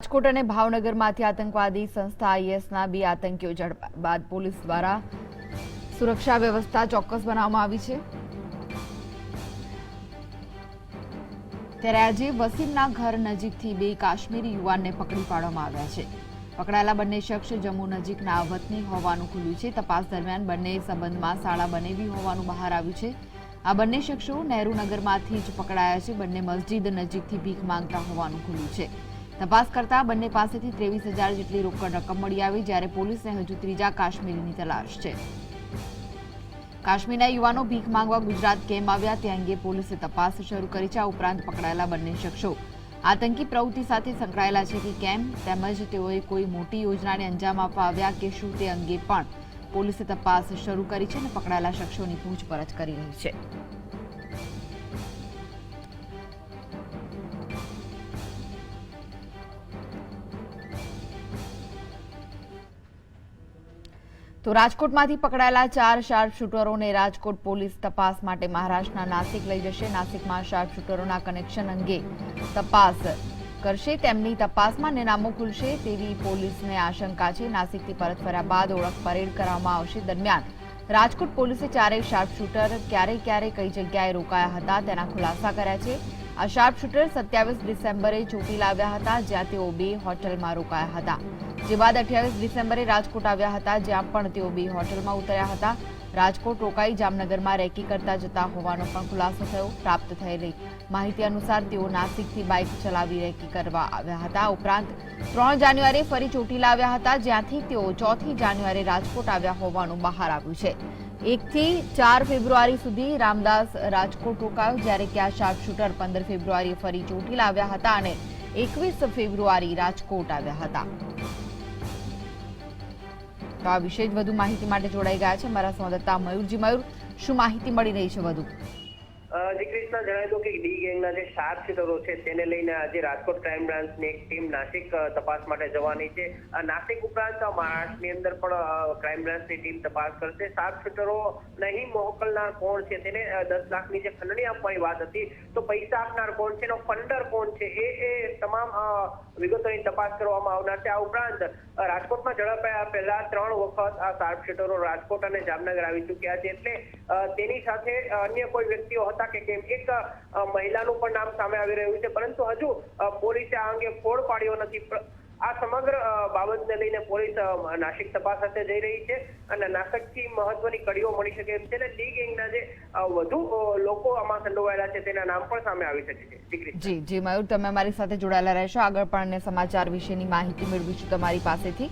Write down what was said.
રાજકોટ અને ભાવનગરમાંથી આતંકવાદી સંસ્થા આઈએસના 2 આતંકીઓ ઝડપાયા બાદ પોલીસ દ્વારા સુરક્ષા વ્યવસ્થા ચોક્કસ બનાવવામાં આવી છે। ત્યારે આજે વસીમના ઘર નજીકથી 2 કાશ્મીરી યુવાનને પકડી પાડવામાં આવ્યા છે। પકડાયેલા બંને શખ્સ જમ્મુ નજીકના વતની હોવાનું ખુલ્યું છે। તપાસ દરમિયાન બંને સંબંધમાં શાળા બનેવી હોવાનું બહાર આવ્યું છે। આ બંને શખ્સો નહેરુનગરમાંથી જ પકડાયા છે। બંને મસ્જિદ નજીકથી ભીખ માંગતા હોવાનું ખુલ્યું છે। તપાસ કરતા બંને પાસેથી 23,000 જેટલી રોકડ રકમ મળી આવી, જ્યારે પોલીસને હજુ ત્રીજા કાશ્મીરીની તલાશ છે। કાશ્મીરના યુવાનો ભીખ માંગવા ગુજરાત કેમ આવ્યા તે અંગે પોલીસે તપાસ શરૂ કરી છે। આ ઉપરાંત પકડાયેલા બંને શખ્સો આતંકી પ્રવૃત્તિ સાથે સંકળાયેલા છે કે કેમ, તેમજ તેઓએ કોઈ મોટી યોજનાને અંજામ આપવા આવ્યા કે શું તે અંગે પણ પોલીસે તપાસ શરૂ કરી છે અને પકડાયેલા શખ્સોની પૂછપરછ કરી રહી છે। તો રાજકોટમાંથી પકડાયેલા 4 શાર્પ શૂટરોને રાજકોટ પોલીસ તપાસ માટે મહારાષ્ટ્રના નાસિક લઈ જશે। નાસિકમાં શાર્પ શૂટરોના કનેક્શન અંગે તપાસ કરશે। તેમની તપાસમાં નામો ખુલશે તેવી પોલીસને આશંકા છે। નાસિકથી પરત ફર્યા બાદ ઓળખ પરેડ કરવામાં આવશે। દરમિયાન રાજકોટ પોલીસે 4 શાર્પ શૂટર ક્યારે કઈ જગ્યાએ રોકાયા હતા તેના ખુલાસા કર્યા છે। આ શાર્પ શૂટર 27 ડિસેમ્બરે ચોટીલા આવ્યા હતા, જ્યાં તેઓ 2 હોટલમાં રોકાયા હતા। જે બાદ 28 ડિસેમ્બરે રાજકોટ આવ્યા હતા, જ્યાં પણ તેઓ 2 હોટલમાં ઉતર્યા હતા। રાજકોટ રોકાઈ જામનગરમાં રેકી કરતા જતા હોવાનો પણ ખુલાસો થયો। પ્રાપ્ત થયેલી માહિતી અનુસાર તેઓ નાસિકથી બાઇક ચલાવી રેકી કરવા આવ્યા હતા। ઉપરાંત 3 જાન્યુઆરીએ ફરી ચોટીલા આવ્યા હતા, જ્યાંથી તેઓ 4 જાન્યુઆરીએ રાજકોટ આવ્યા હોવાનું બહાર આવ્યું છે। 1 થી 4 ફેબ્રુઆરી સુધી રામદાસ રાજકોટ રોકાયો, જ્યારે કે આ શાર્પ શૂટર 15 ફેબ્રુઆરીએ ફરી ચોટીલા આવ્યા હતા અને 21 ફેબ્રુઆરી રાજકોટ આવ્યા હતા। તો આ વિશે વધુ માહિતી માટે જોડાઈ ગયા છે અમારા સંવાદદાતા મયુરજી। મયુર, શું માહિતી મળી રહી છે વધુ? જી કૃષ્ણ, જણાવી દઉં કે ડી ગેંગના જે શાર્પ શૂટરો છે તેને લઈને આજે રાજકોટ ક્રાઇમ બ્રાન્ચની એક ટીમ નાસિક તપાસ માટે જવાની છે। નાસિક ઉપરાંત મહારાષ્ટ્રની અંદર પણ ક્રાઇમ બ્રાન્ચની ટીમ તપાસ કરશે। શાર્પ શૂટરો નહીં મોકલનાર કોણ છે, તેને 10 લાખની જે ખંડણી આપવાની વાત હતી, તો પૈસા આપનાર કોણ છે, એનો ફંડર કોણ છે, એ તમામ વિગતોની તપાસ કરવામાં આવનાર છે। આ ઉપરાંત રાજકોટમાં ઝડપાયા પહેલા 3 વખત આ શાર્પ શૂટરો રાજકોટ અને જામનગર આવી ચૂક્યા છે, એટલે તેની સાથે અન્ય કોઈ વ્યક્તિઓ હતા કે કેમ, એક મહિલાનું પણ નામ સામે આવી રહ્યું છે, પરંતુ હજુ પોલીસે આ અંગે ફોડ પાડ્યો નથી। આ સમગ્ર બાબતને લઈને પોલીસ નાસિક તપાસ સાથે જઈ રહી છે અને નાસિકથી મહત્વની કડીઓ મળી શકે એમ છે અને ડી ગેંગના જે વધુ લોકો આમાં સંડોવાયેલા છે તેના નામ પણ સામે આવી શકે છે। જી મયુર, તમે અમારી સાથે જોડાયેલા રહેશો, આગળ પણ સમાચાર વિશેની માહિતી મેળવીશું તમારી પાસેથી।